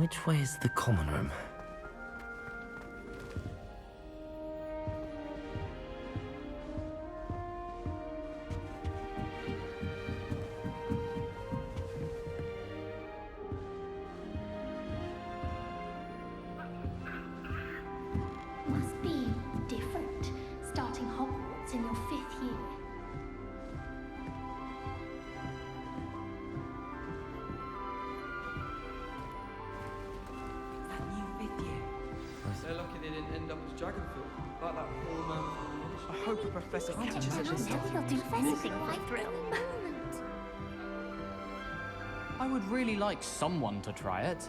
Which way is the common room? Must be different, starting Hogwarts in your 5th year. That new 5th year. They're lucky they didn't end up as Dragonfield, like that poor man from the ministry. I hope a professor catches it this time. He'll do anything for the thrill. I would really like someone to try it.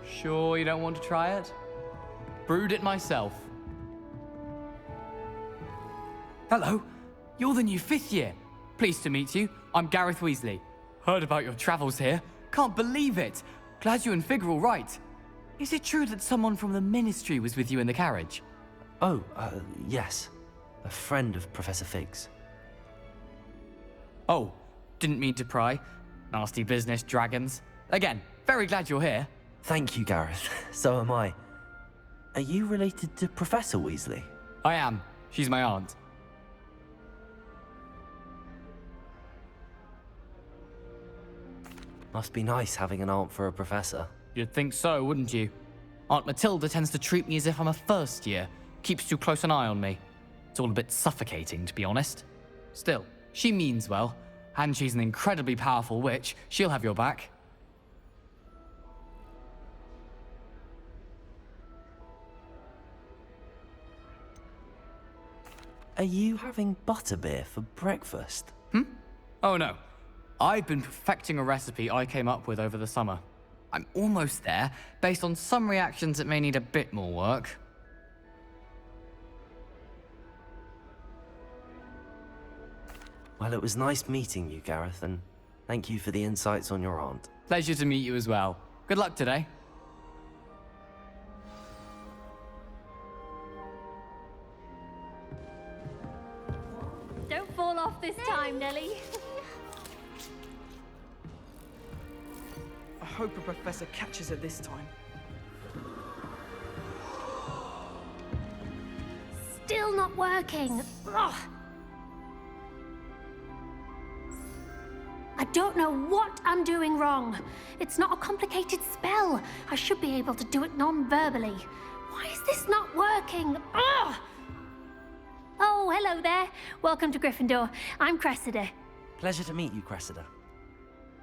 Sure you don't want to try it? Brewed it myself. Hello, you're the new 5th year. Pleased to meet you. I'm Gareth Weasley. Heard about your travels here. Can't believe it. Glad you and Fig are all right. Is it true that someone from the ministry was with you in the carriage? Oh, yes. A friend of Professor Fig's. Oh, didn't mean to pry. Nasty business, dragons. Again, very glad you're here. Thank you, Gareth. So am I. Are you related to Professor Weasley? I am. She's my aunt. Must be nice having an aunt for a professor. You'd think so, wouldn't you? Aunt Matilda tends to treat me as if I'm a first year. Keeps too close an eye on me. It's all a bit suffocating, to be honest. Still, she means well. And she's an incredibly powerful witch. She'll have your back. Are you having butterbeer for breakfast? Oh no. I've been perfecting a recipe I came up with over the summer. I'm almost there, based on some reactions that may need a bit more work. Well, it was nice meeting you, Gareth, and thank you for the insights on your aunt. Pleasure to meet you as well. Good luck today. Don't fall off this time, Nellie. I hope a professor catches it this time. Still not working. Ugh. I don't know what I'm doing wrong. It's not a complicated spell. I should be able to do it non-verbally. Why is this not working? Ugh. Oh, hello there. Welcome to Gryffindor. I'm Cressida. Pleasure to meet you, Cressida.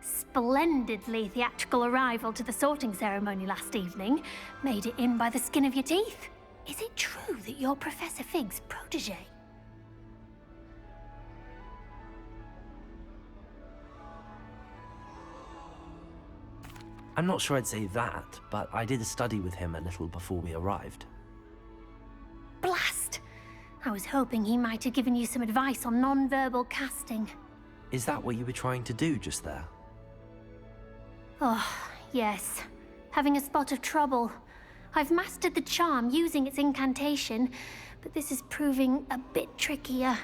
Splendidly theatrical arrival to the sorting ceremony last evening. Made it in by the skin of your teeth. Is it true that you're Professor Fig's protege? I'm not sure I'd say that, but I did study with him a little before we arrived. Blast! I was hoping he might have given you some advice on non-verbal casting. Is that what you were trying to do just there? Oh, yes. Having a spot of trouble. I've mastered the charm using its incantation, but this is proving a bit trickier.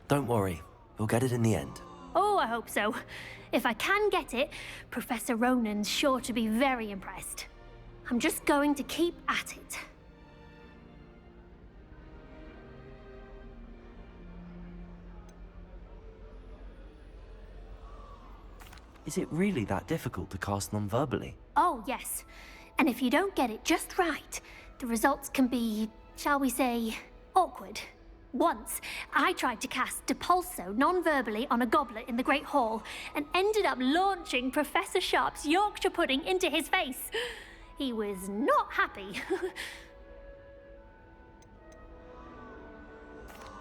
Don't worry, we'll get it in the end. Oh, I hope so. If I can get it, Professor Ronan's sure to be very impressed. I'm just going to keep at it. Is it really that difficult to cast non-verbally? Oh, yes. And if you don't get it just right, the results can be, shall we say, awkward. Once, I tried to cast Depulso non-verbally on a goblet in the Great Hall and ended up launching Professor Sharp's Yorkshire pudding into his face. He was not happy.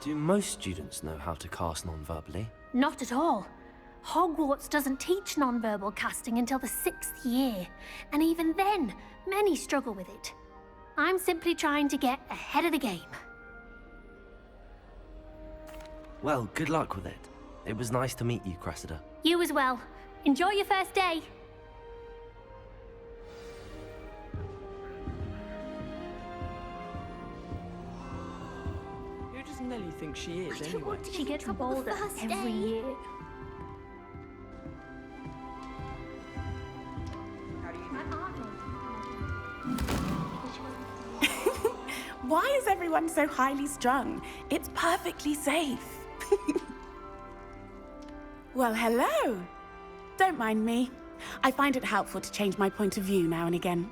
Do most students know how to cast non-verbally? Not at all. Hogwarts doesn't teach non-verbal casting until the 6th year, and even then, many struggle with it. I'm simply trying to get ahead of the game. Well, good luck with it. It was nice to meet you, Cressida. You as well. Enjoy your first day. Who does Nellie think she is, anyway? She gets bolder every year. Why is everyone so highly strung? It's perfectly safe. Well, hello. Don't mind me. I find it helpful to change my point of view now and again.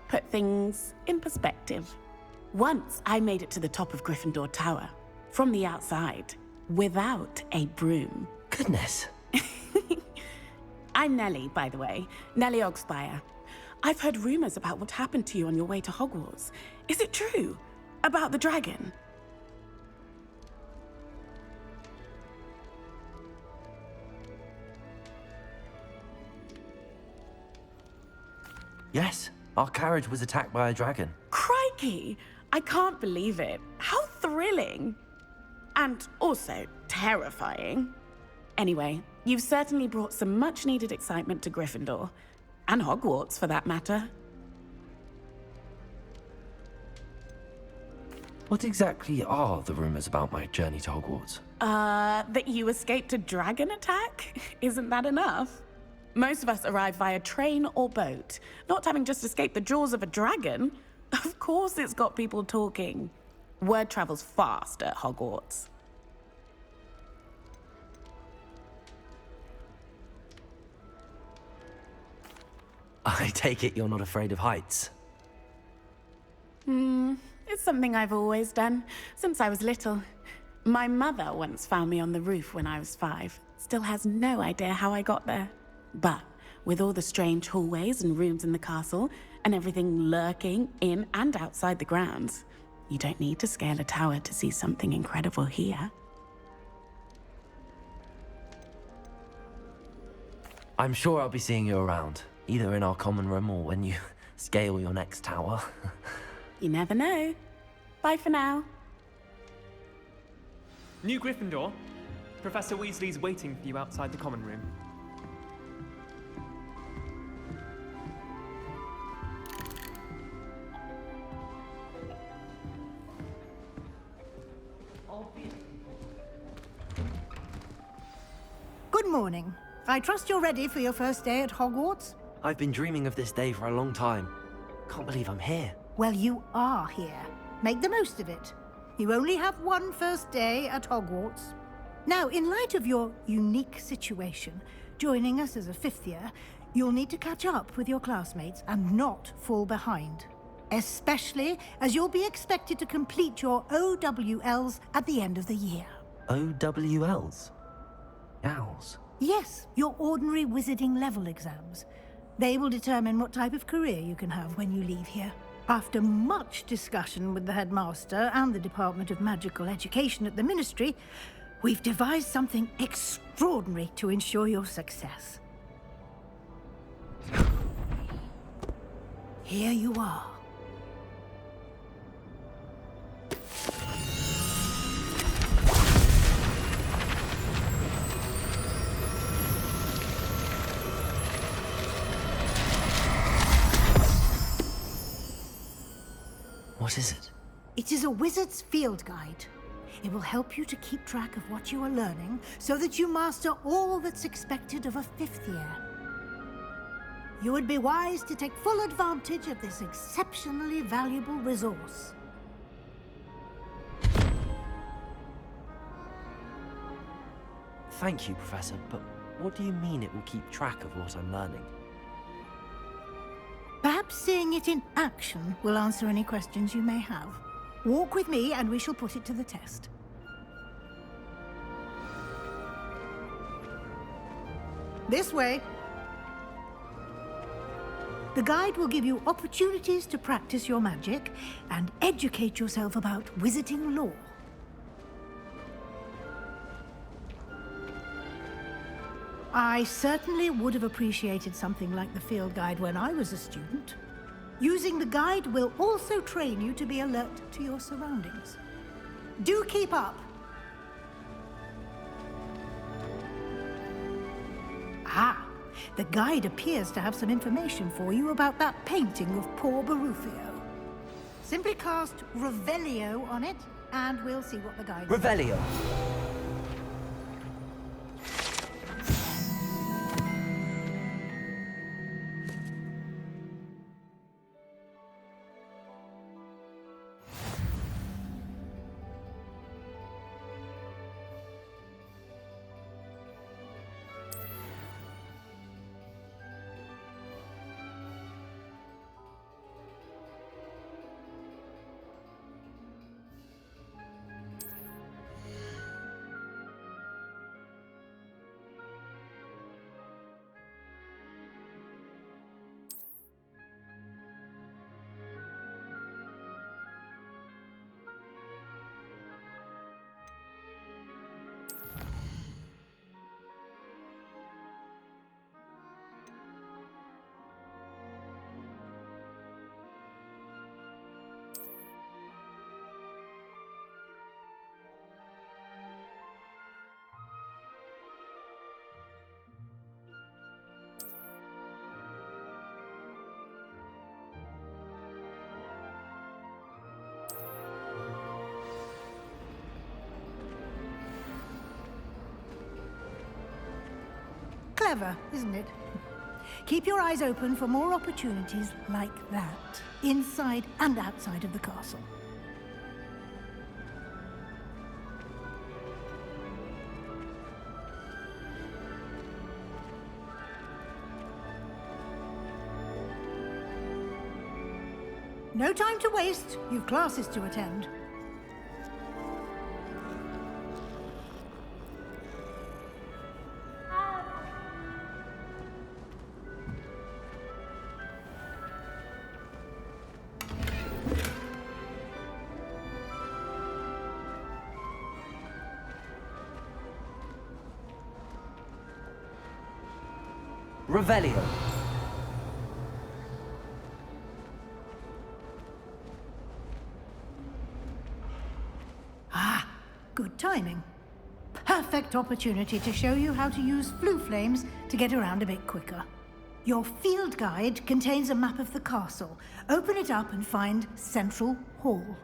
Put things in perspective. Once I made it to the top of Gryffindor Tower, from the outside, without a broom. Goodness. I'm Nellie, by the way. Nellie Ogspire. I've heard rumors about what happened to you on your way to Hogwarts. Is it true? About the dragon? Yes, our carriage was attacked by a dragon. Crikey! I can't believe it. How thrilling! And also terrifying. Anyway, you've certainly brought some much-needed excitement to Gryffindor. And Hogwarts, for that matter. What exactly are the rumors about my journey to Hogwarts? That you escaped a dragon attack? Isn't that enough? Most of us arrive via train or boat, not having just escaped the jaws of a dragon. Of course it's got people talking. Word travels fast at Hogwarts. I take it you're not afraid of heights. It's something I've always done, since I was little. My mother once found me on the roof when I was 5. Still has no idea how I got there. But with all the strange hallways and rooms in the castle, and everything lurking in and outside the grounds, you don't need to scale a tower to see something incredible here. I'm sure I'll be seeing you around, either in our common room or when you scale your next tower. You never know. Bye for now. New Gryffindor. Professor Weasley's waiting for you outside the common room. Good morning. I trust you're ready for your first day at Hogwarts? I've been dreaming of this day for a long time. Can't believe I'm here. Well, you are here. Make the most of it. You only have one first day at Hogwarts. Now, in light of your unique situation, joining us as a 5th year, you'll need to catch up with your classmates and not fall behind. Especially as you'll be expected to complete your OWLs at the end of the year. OWLs? Owls? Yes, your ordinary wizarding level exams. They will determine what type of career you can have when you leave here. After much discussion with the headmaster and the Department of Magical Education at the Ministry, we've devised something extraordinary to ensure your success. Here you are. What is it? It is a wizard's field guide. It will help you to keep track of what you are learning so that you master all that's expected of a 5th year. You would be wise to take full advantage of this exceptionally valuable resource. Thank you, Professor, but what do you mean it will keep track of what I'm learning? Perhaps seeing it in action will answer any questions you may have. Walk with me and we shall put it to the test. This way. The guide will give you opportunities to practice your magic and educate yourself about wizarding lore. I certainly would have appreciated something like the field guide when I was a student. Using the guide will also train you to be alert to your surroundings. Do keep up! Ah, the guide appears to have some information for you about that painting of poor Barufio. Simply cast Revelio on it, and we'll see what the guide says. Revelio. Clever, isn't it? Keep your eyes open for more opportunities like that, inside and outside of the castle. No time to waste. You've classes to attend. Revelio. Ah, good timing. Perfect opportunity to show you how to use flue flames to get around a bit quicker. Your field guide contains a map of the castle. Open it up and find Central Hall.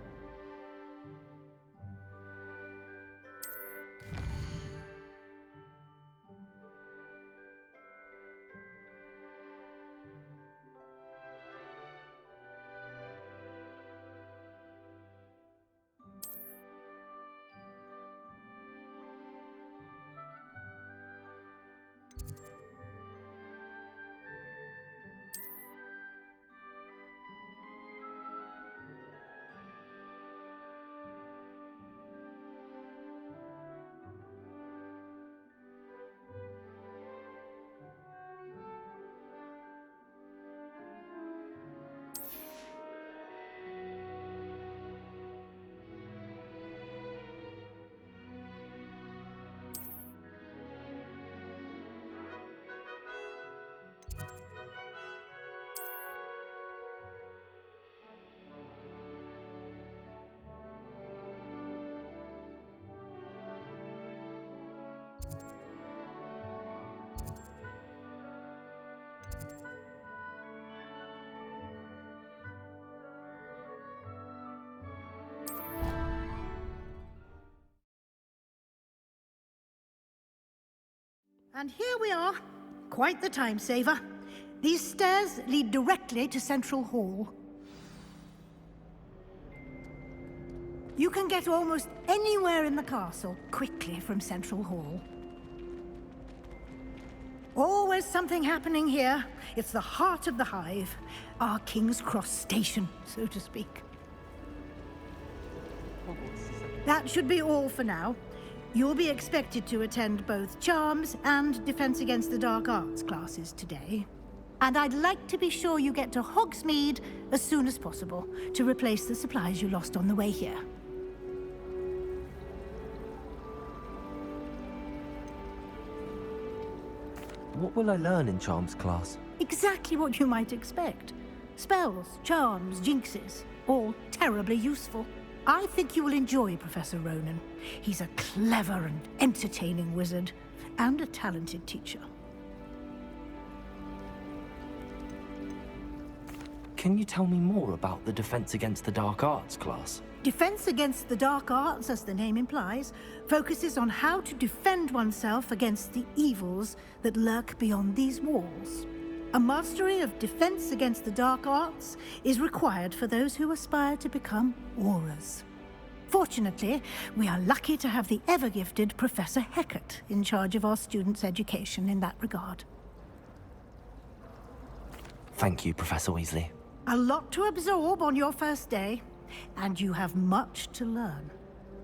And here we are. Quite the time saver. These stairs lead directly to Central Hall. You can get almost anywhere in the castle quickly from Central Hall. Always something happening here. It's the heart of the hive. Our King's Cross station, so to speak. That should be all for now. You'll be expected to attend both Charms and Defense Against the Dark Arts classes today. And I'd like to be sure you get to Hogsmeade as soon as possible to replace the supplies you lost on the way here. What will I learn in Charms class? Exactly what you might expect. Spells, charms, jinxes, all terribly useful. I think you will enjoy Professor Ronan. He's a clever and entertaining wizard, and a talented teacher. Can you tell me more about the Defense Against the Dark Arts class? Defense Against the Dark Arts, as the name implies, focuses on how to defend oneself against the evils that lurk beyond these walls. A mastery of Defense Against the Dark Arts is required for those who aspire to become Aurors. Fortunately, we are lucky to have the ever-gifted Professor Hecat in charge of our students' education in that regard. Thank you, Professor Weasley. A lot to absorb on your first day, and you have much to learn.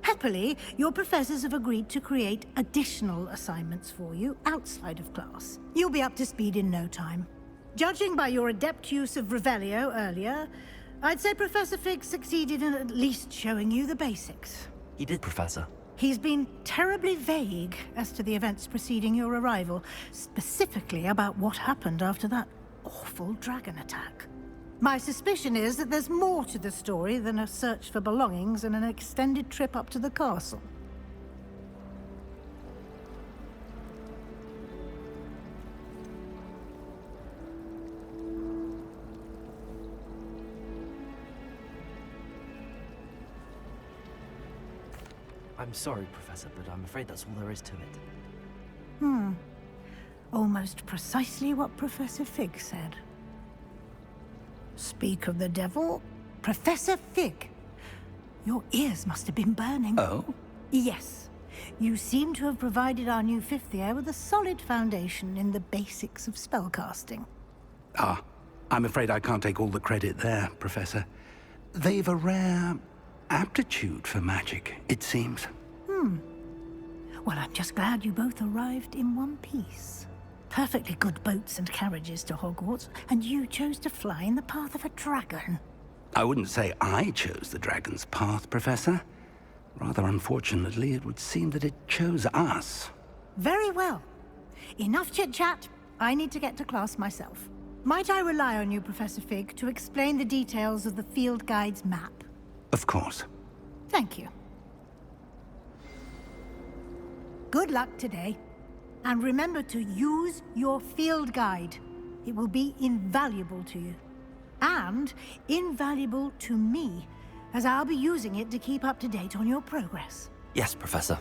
Happily, your professors have agreed to create additional assignments for you outside of class. You'll be up to speed in no time. Judging by your adept use of Revelio earlier, I'd say Professor Fig succeeded in at least showing you the basics. He did, Professor. He's been terribly vague as to the events preceding your arrival, specifically about what happened after that awful dragon attack. My suspicion is that there's more to the story than a search for belongings and an extended trip up to the castle. I'm sorry, Professor, but I'm afraid that's all there is to it. Almost precisely what Professor Fig said. Speak of the devil, Professor Fig. Your ears must have been burning. Oh? Yes. You seem to have provided our new fifth year with a solid foundation in the basics of spellcasting. Ah, I'm afraid I can't take all the credit there, Professor. They've a rare aptitude for magic, it seems. Well, I'm just glad you both arrived in one piece. Perfectly good boats and carriages to Hogwarts, and you chose to fly in the path of a dragon. I wouldn't say I chose the dragon's path, Professor. Rather unfortunately, it would seem that it chose us. Very well. Enough chit-chat. I need to get to class myself. Might I rely on you, Professor Fig, to explain the details of the field guide's map? Of course. Thank you. Good luck today. And remember to use your field guide. It will be invaluable to you. And invaluable to me, as I'll be using it to keep up to date on your progress. Yes, Professor.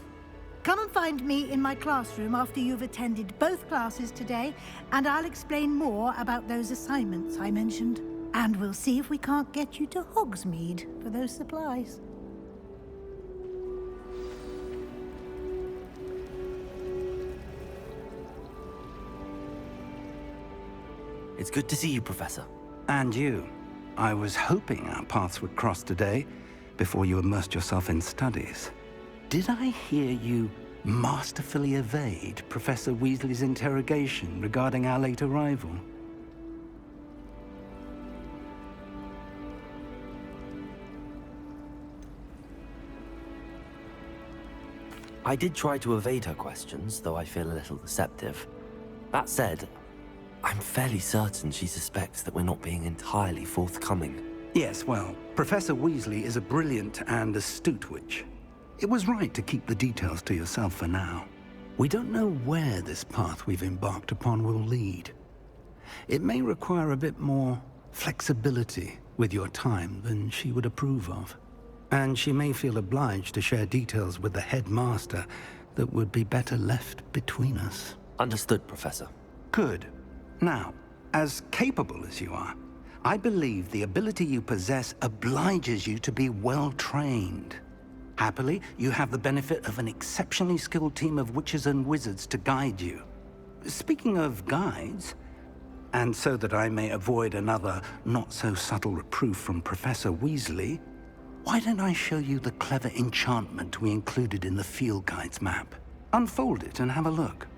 Come and find me in my classroom after you've attended both classes today, and I'll explain more about those assignments I mentioned. And we'll see if we can't get you to Hogsmeade for those supplies. It's good to see you, Professor. And you. I was hoping our paths would cross today, before you immersed yourself in studies. Did I hear you masterfully evade Professor Weasley's interrogation regarding our late arrival? I did try to evade her questions, though I feel a little deceptive. That said, I'm fairly certain she suspects that we're not being entirely forthcoming. Yes, well, Professor Weasley is a brilliant and astute witch. It was right to keep the details to yourself for now. We don't know where this path we've embarked upon will lead. It may require a bit more flexibility with your time than she would approve of. And she may feel obliged to share details with the headmaster that would be better left between us. Understood, Professor. Good. Now, as capable as you are, I believe the ability you possess obliges you to be well-trained. Happily, you have the benefit of an exceptionally skilled team of witches and wizards to guide you. Speaking of guides, and so that I may avoid another not-so-subtle reproof from Professor Weasley, why don't I show you the clever enchantment we included in the field guide's map? Unfold it and have a look.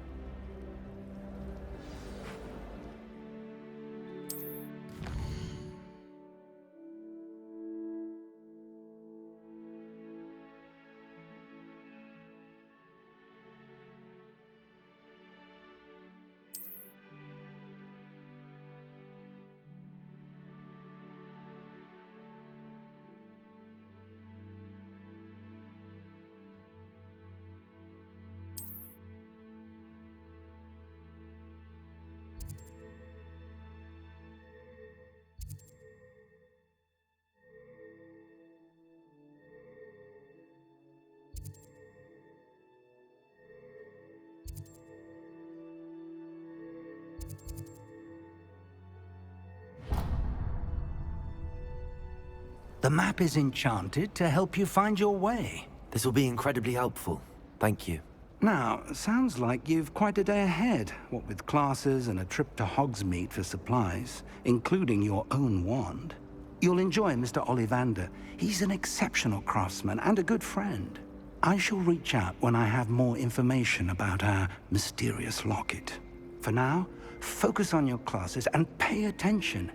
The map is enchanted to help you find your way. This will be incredibly helpful. Thank you. Now, sounds like you've quite a day ahead, what with classes and a trip to Hogsmeade for supplies, including your own wand. You'll enjoy Mr. Ollivander. He's an exceptional craftsman and a good friend. I shall reach out when I have more information about our mysterious locket. For now, focus on your classes and pay attention.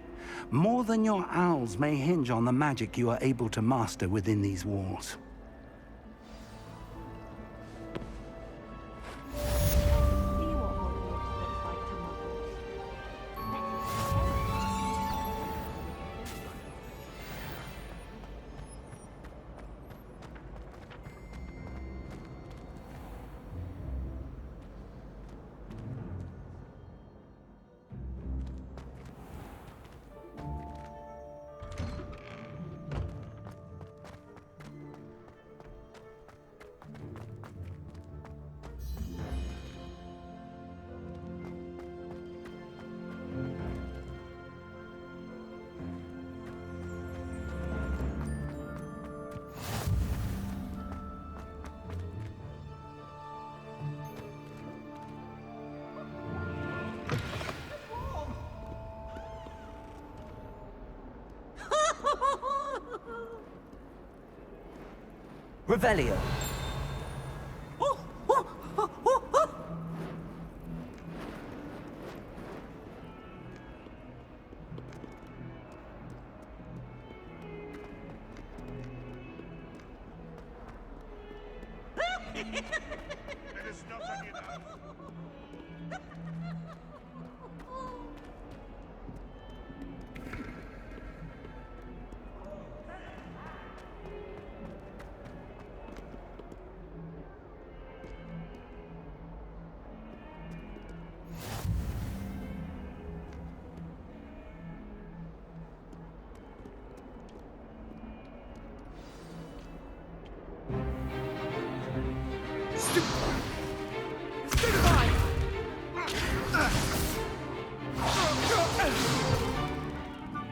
More than your owls may hinge on the magic you are able to master within these walls. Revelio.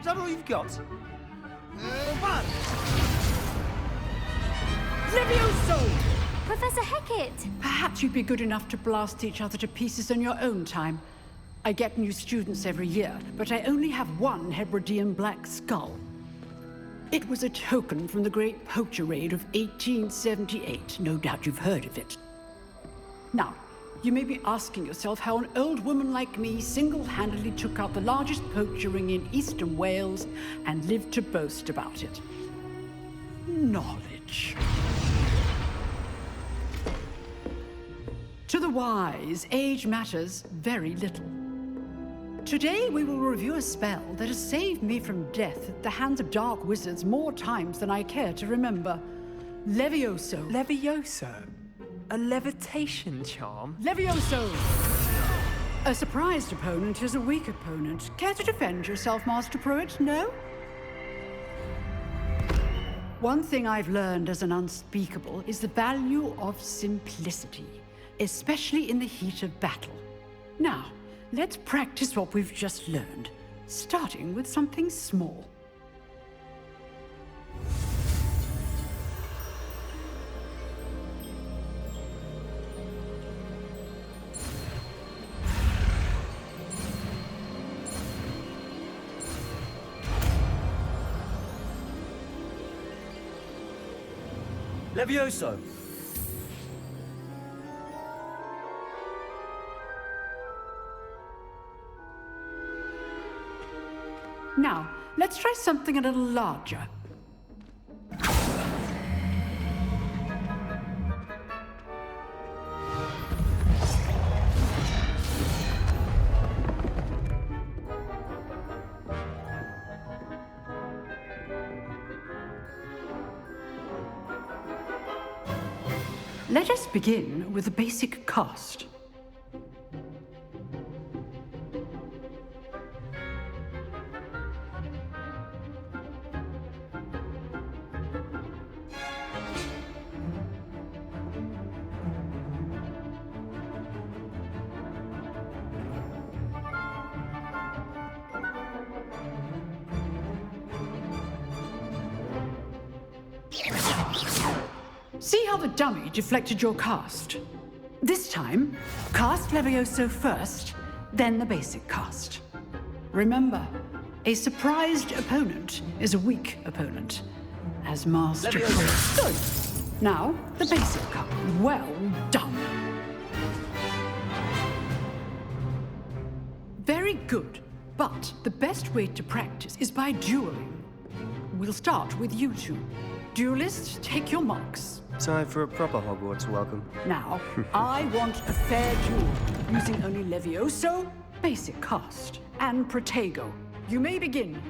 Is that all you've got? One! Levioso! Professor Hecat! Perhaps you'd be good enough to blast each other to pieces in your own time. I get new students every year, but I only have one Hebridean black skull. It was a token from the Great Poacher Raid of 1878. No doubt you've heard of it. Now, you may be asking yourself how an old woman like me single-handedly took out the largest poacher ring in eastern Wales and lived to boast about it. Knowledge. To the wise, age matters very little. Today we will review a spell that has saved me from death at the hands of dark wizards more times than I care to remember. Levioso. Levioso? A levitation charm? Levioso! A surprised opponent is a weak opponent. Care to defend yourself, Master Pruitt? No? One thing I've learned as an unspeakable is the value of simplicity, especially in the heat of battle. Now, let's practice what we've just learned, starting with something small. Levioso! Now, let's try something a little larger. Let us begin with the basic cast. See how the dummy deflected your cast? This time, cast Levioso first, then the basic cast. Remember, a surprised opponent is a weak opponent. As Master... Good. Now, the basic cast. Well done. Very good. But the best way to practice is by dueling. We'll start with you two. Duelists, take your marks. Time for a proper Hogwarts welcome. Now, I want a fair duel, using only Levioso, basic cast, and Protego. You may begin.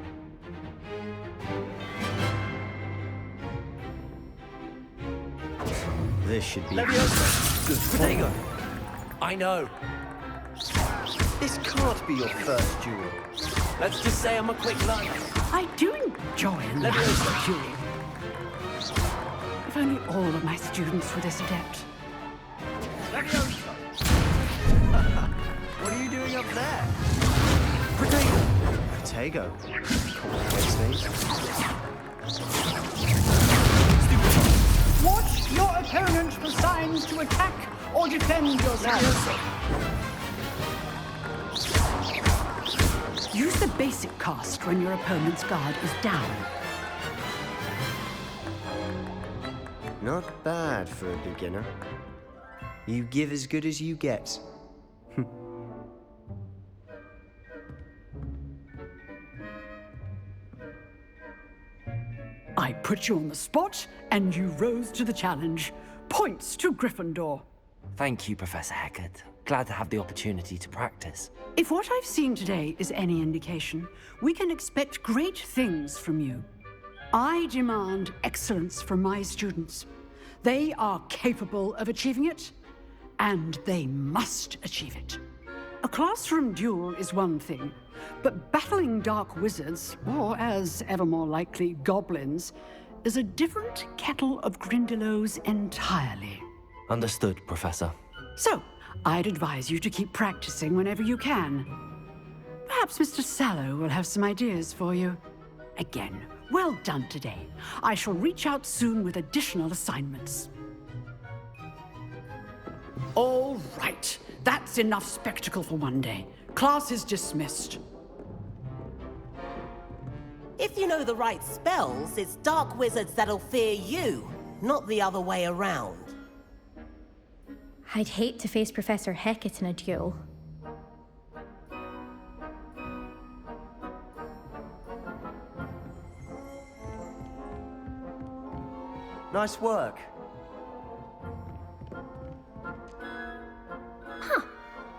This should be... Levioso! Good. Protego! I know. This can't be your first duel. Let's just say I'm a quick learner. I do enjoy Levioso. dueling. If only all of my students were this adept. Levioso! What are you doing up there? Protego! Protego. Complicates Watch your opponent for signs to attack or defend yourself. Use the basic cast when your opponent's guard is down. Not bad for a beginner. You give as good as you get. I put you on the spot, and you rose to the challenge. Points to Gryffindor. Thank you, Professor Hecat. Glad to have the opportunity to practice. If what I've seen today is any indication, we can expect great things from you. I demand excellence from my students. They are capable of achieving it, and they must achieve it. A classroom duel is one thing, but battling dark wizards, or as ever more likely, goblins, is a different kettle of Grindylows entirely. Understood, Professor. So, I'd advise you to keep practicing whenever you can. Perhaps Mr. Sallow will have some ideas for you. Again, well done today. I shall reach out soon with additional assignments. All right. That's enough spectacle for one day. Class is dismissed. If you know the right spells, it's dark wizards that'll fear you, not the other way around. I'd hate to face Professor Hecat in a duel. Nice work. Huh.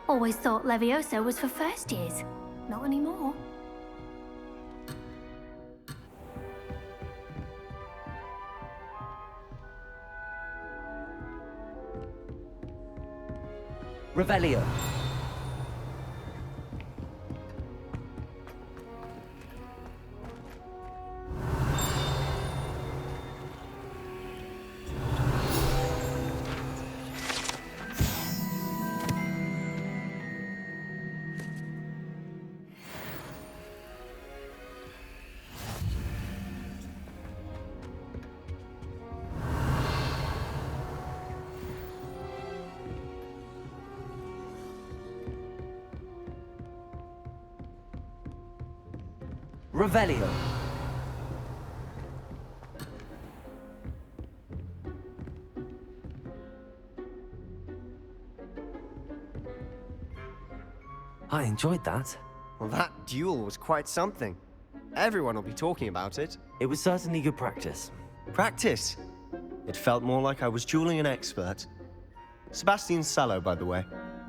Always thought Levioso was for first years. Not anymore. Revelio. Revelio. I enjoyed that. Well, that duel was quite something. Everyone will be talking about it. It was certainly good practice. Practice? It felt more like I was dueling an expert. Sebastian Sallow, by the way.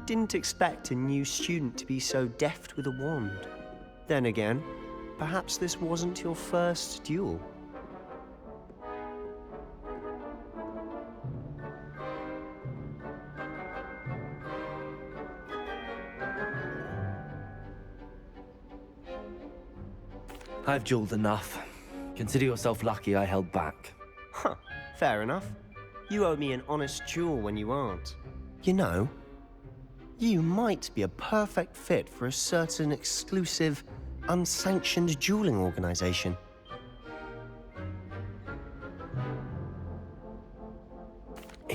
Didn't expect a new student to be so deft with a wand. Then again, perhaps this wasn't your first duel. I've dueled enough. Consider yourself lucky I held back. Huh, fair enough. You owe me an honest duel when you aren't. You know, you might be a perfect fit for a certain exclusive, unsanctioned dueling organization.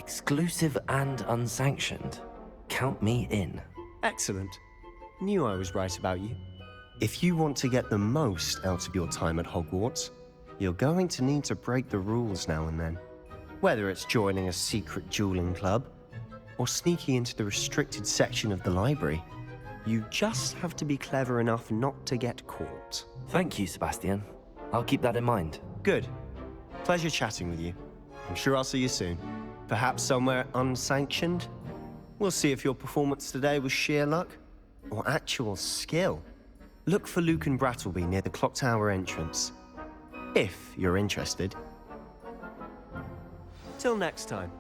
Exclusive and unsanctioned. Count me in. Excellent. Knew I was right about you. If you want to get the most out of your time at Hogwarts, you're going to need to break the rules now and then. Whether it's joining a secret dueling club, or sneaking into the restricted section of the library, you just have to be clever enough not to get caught. Thank you, Sebastian. I'll keep that in mind. Good. Pleasure chatting with you. I'm sure I'll see you soon. Perhaps somewhere unsanctioned? We'll see if your performance today was sheer luck or actual skill. Look for Luke and Brattleby near the clock tower entrance, if you're interested. Till next time.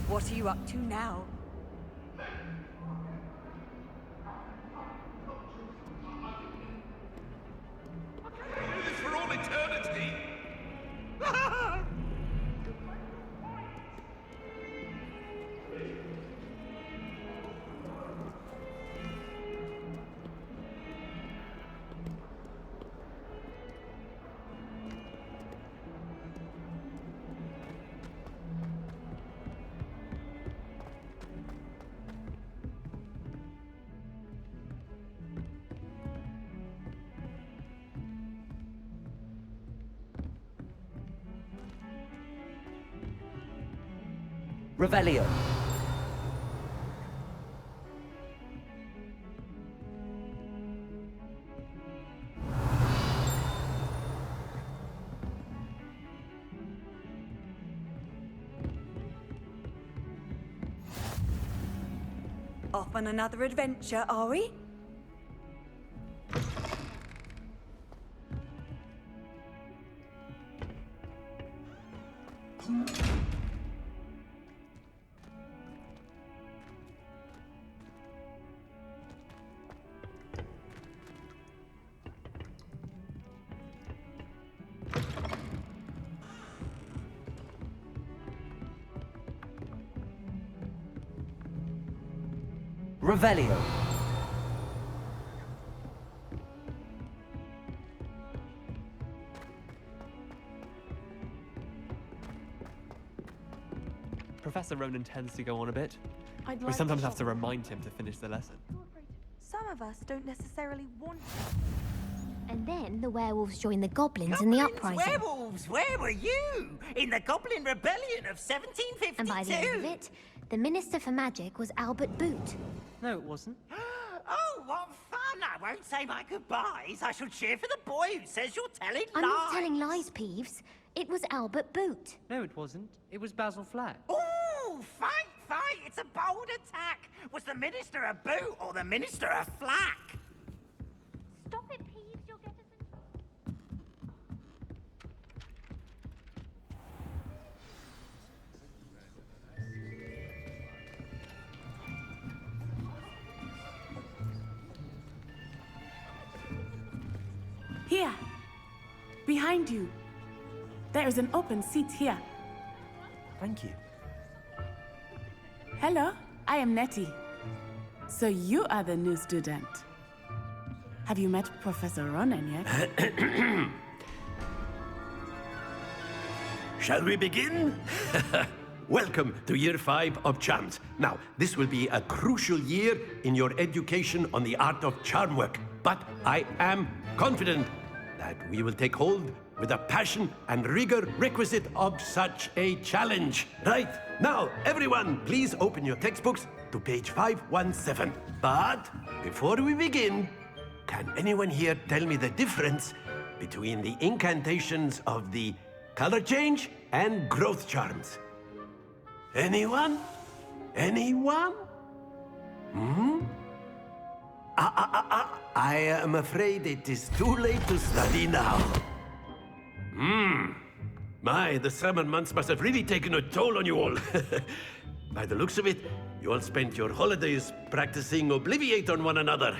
What are you up to now? For all eternity! Revelio. Off on another adventure, are we? Revelio. Professor Ronan tends to go on a bit. I'd We like sometimes to have to remind him to finish the lesson. Some of us don't necessarily want. And then the werewolves joined the goblins in the uprising. Werewolves, where were you? In the Goblin Rebellion of 1752? And by the end of it, the Minister for Magic was Albert Boot. No, it wasn't. Oh, what fun! I won't say my goodbyes. I shall cheer for the boy who says you're telling I'm lies. not telling lies, Peeves. It was Albert Boot. No, it wasn't. It was Basil Flack. Ooh, fight! It's a bold attack. Was the Minister a boot or the Minister a flack? Stop it, Peeves. You'll get us in. Here. Behind you. There is an open seat here. Thank you. Hello, I am Nettie. So you are the new student. Have you met Professor Ronan yet? Shall we begin? Welcome to Year 5 of Charms. Now, this will be a crucial year in your education on the art of charm work. But I am confident that we will take hold with the passion and rigor requisite of such a challenge. Right, now, everyone, please open your textbooks to page 517. But before we begin, can anyone here tell me the difference between the incantations of the color change and growth charms? Anyone? Anyone? I am afraid it is too late to study now. My, the summer months must have really taken a toll on you all. By the looks of it, you all spent your holidays practicing Obliviate on one another.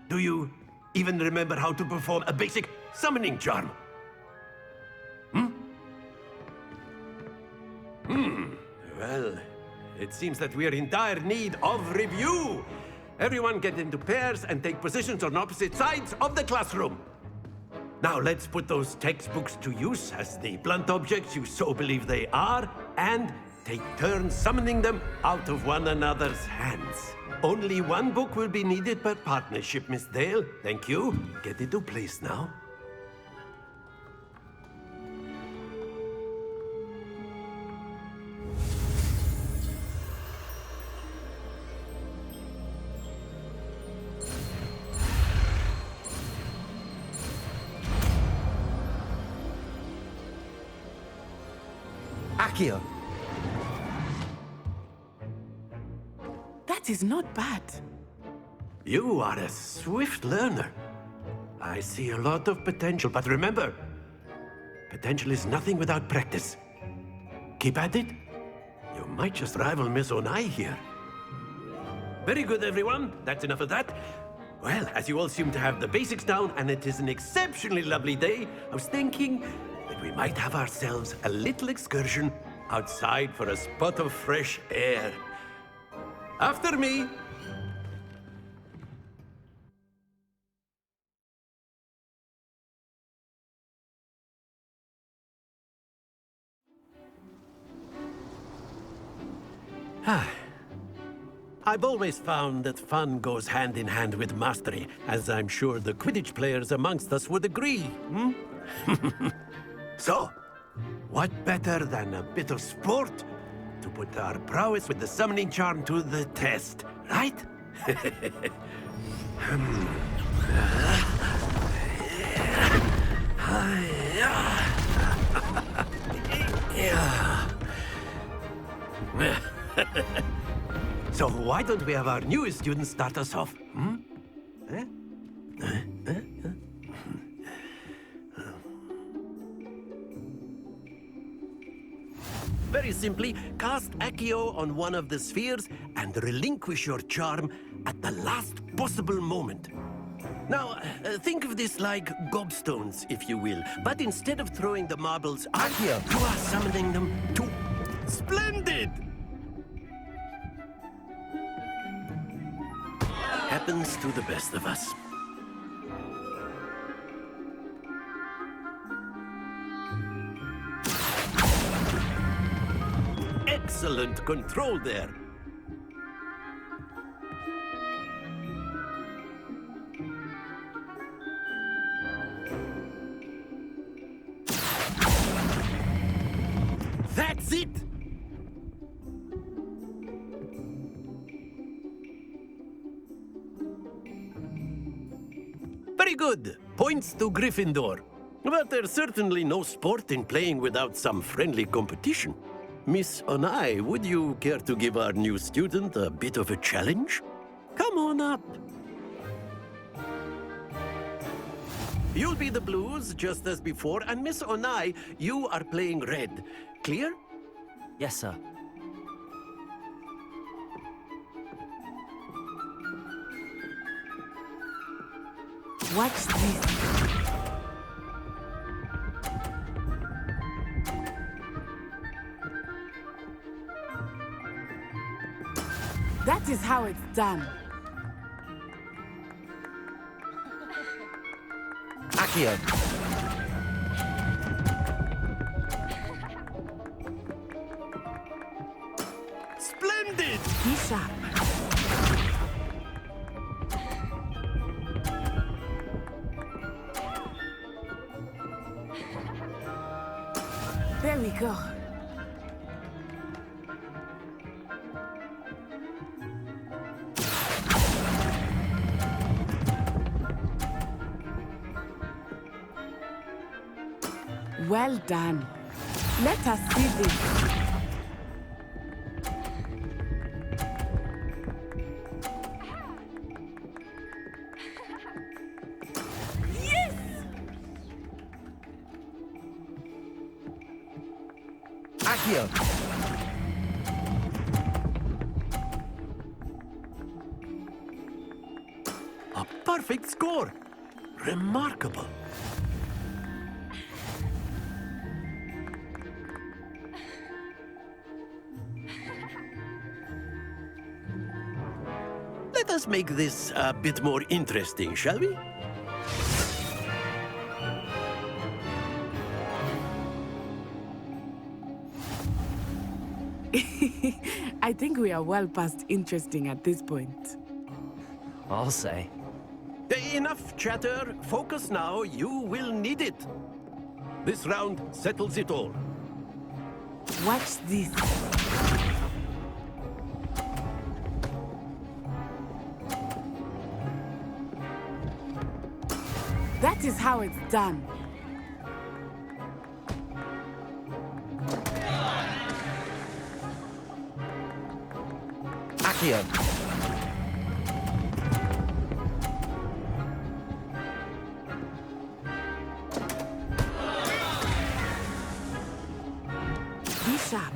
Do you even remember how to perform a basic summoning charm? Well, it seems that we are in dire need of review. Everyone get into pairs and take positions on opposite sides of the classroom. Now let's put those textbooks to use as the blunt objects you so believe they are, and take turns summoning them out of one another's hands. Only one book will be needed per partnership, Miss Dale. Thank you. Get into place now. Accio. That is not bad. You are a swift learner. I see a lot of potential, but remember, potential is nothing without practice. Keep at it. You might just rival Miss Onai here. Very good, everyone. That's enough of that. Well, as you all seem to have the basics down, and it is an exceptionally lovely day, I was thinking that we might have ourselves a little excursion outside for a spot of fresh air. After me. I've always found that fun goes hand in hand with mastery, as I'm sure the Quidditch players amongst us would agree. So, what better than a bit of sport to put our prowess with the summoning charm to the test, right? So why don't we have our newest student start us off? Very simply, cast Accio on one of the spheres and relinquish your charm at the last possible moment. Now, think of this like gobstones, if you will. But instead of throwing the marbles out, you are summoning them to... Splendid! Happens to the best of us. Excellent control there. That's it! Very good. Points to Gryffindor. But there's certainly no sport in playing without some friendly competition. Miss Onai, would you care to give our new student a bit of a challenge? Come on up. You'll be the blues, just as before, and Miss Onai, you are playing red. Clear? Yes, sir. What's this? That is how it's done. Accio. Splendid! Bishop. There we go. Well done. Let us see this. Yes! Accio. A perfect score! Remarkable! Let us make this a bit more interesting, shall we? I think we are well past interesting at this point. I'll say. Enough chatter. Focus now. You will need it. This round settles it all. Watch this. That is how it's done. Accio. Bishop.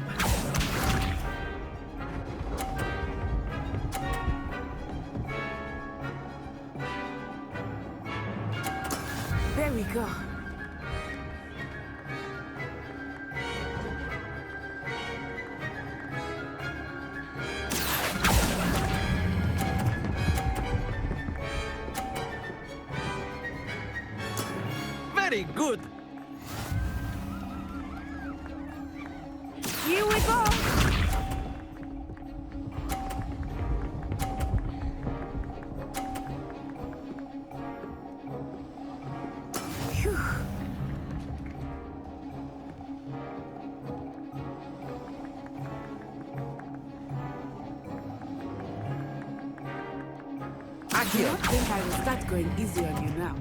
There we go. Very good. Here we go. Phew. I do not think I will start going easy on you now.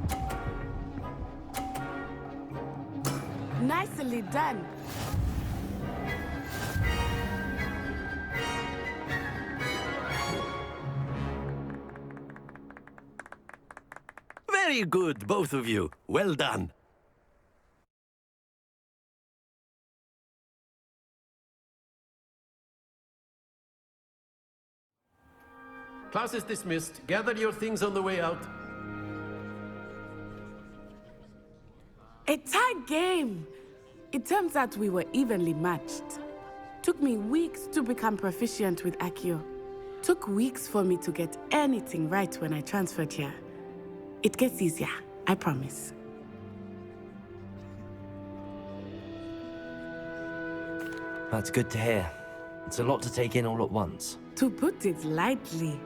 Nicely done. Very good, both of you. Well done. Class is dismissed. Gather your things on the way out. A tight game. It turns out we were evenly matched. Took me weeks to become proficient with Accio. Took weeks for me to get anything right when I transferred here. It gets easier, I promise. That's good to hear. It's a lot to take in all at once. To put it lightly,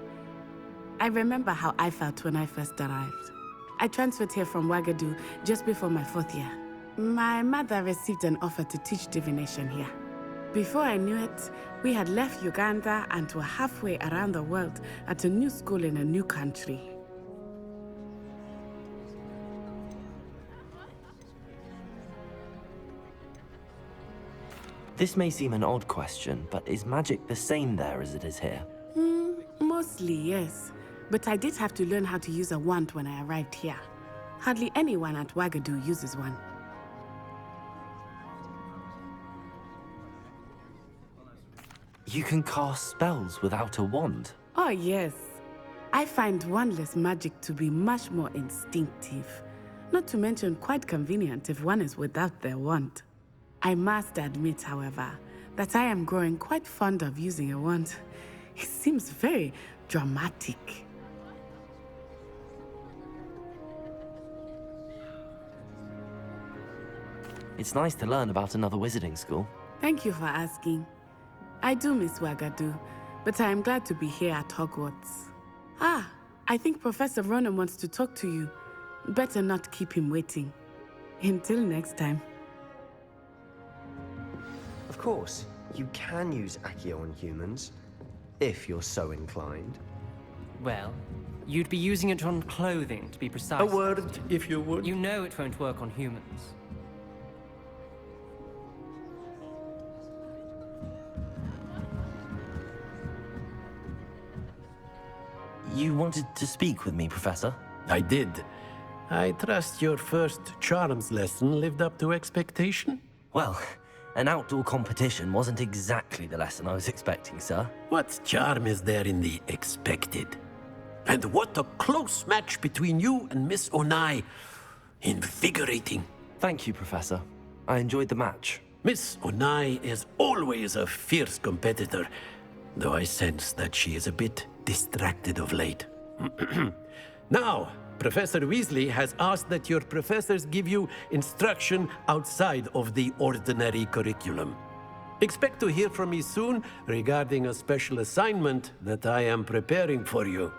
I remember how I felt when I first arrived. I transferred here from Ouagadougou just before my 4th year. My mother received an offer to teach divination here. Before I knew it, we had left Uganda and were halfway around the world at a new school in a new country. This may seem an odd question, but is magic the same there as it is here? Mostly, yes. But I did have to learn how to use a wand when I arrived here. Hardly anyone at Ouagadougou uses one. You can cast spells without a wand? Oh, yes. I find wandless magic to be much more instinctive. Not to mention quite convenient if one is without their wand. I must admit, however, that I am growing quite fond of using a wand. It seems very dramatic. It's nice to learn about another wizarding school. Thank you for asking. I do miss Ouagadougou, but I am glad to be here at Hogwarts. Ah, I think Professor Ronan wants to talk to you. Better not keep him waiting. Until next time. Of course, you can use Accio on humans, if you're so inclined. Well, you'd be using it on clothing, to be precise. A word, if you would. You know it won't work on humans. You wanted to speak with me, Professor? I did. I trust your first charms lesson lived up to expectation? Well, an outdoor competition wasn't exactly the lesson I was expecting, sir. What charm is there in the expected? And what a close match between you and Miss Onai. Invigorating. Thank you, Professor. I enjoyed the match. Miss Onai is always a fierce competitor, though I sense that she is a bit distracted of late. Now, Professor Weasley has asked that your professors give you instruction outside of the ordinary curriculum. Expect to hear from me soon regarding a special assignment that I am preparing for you.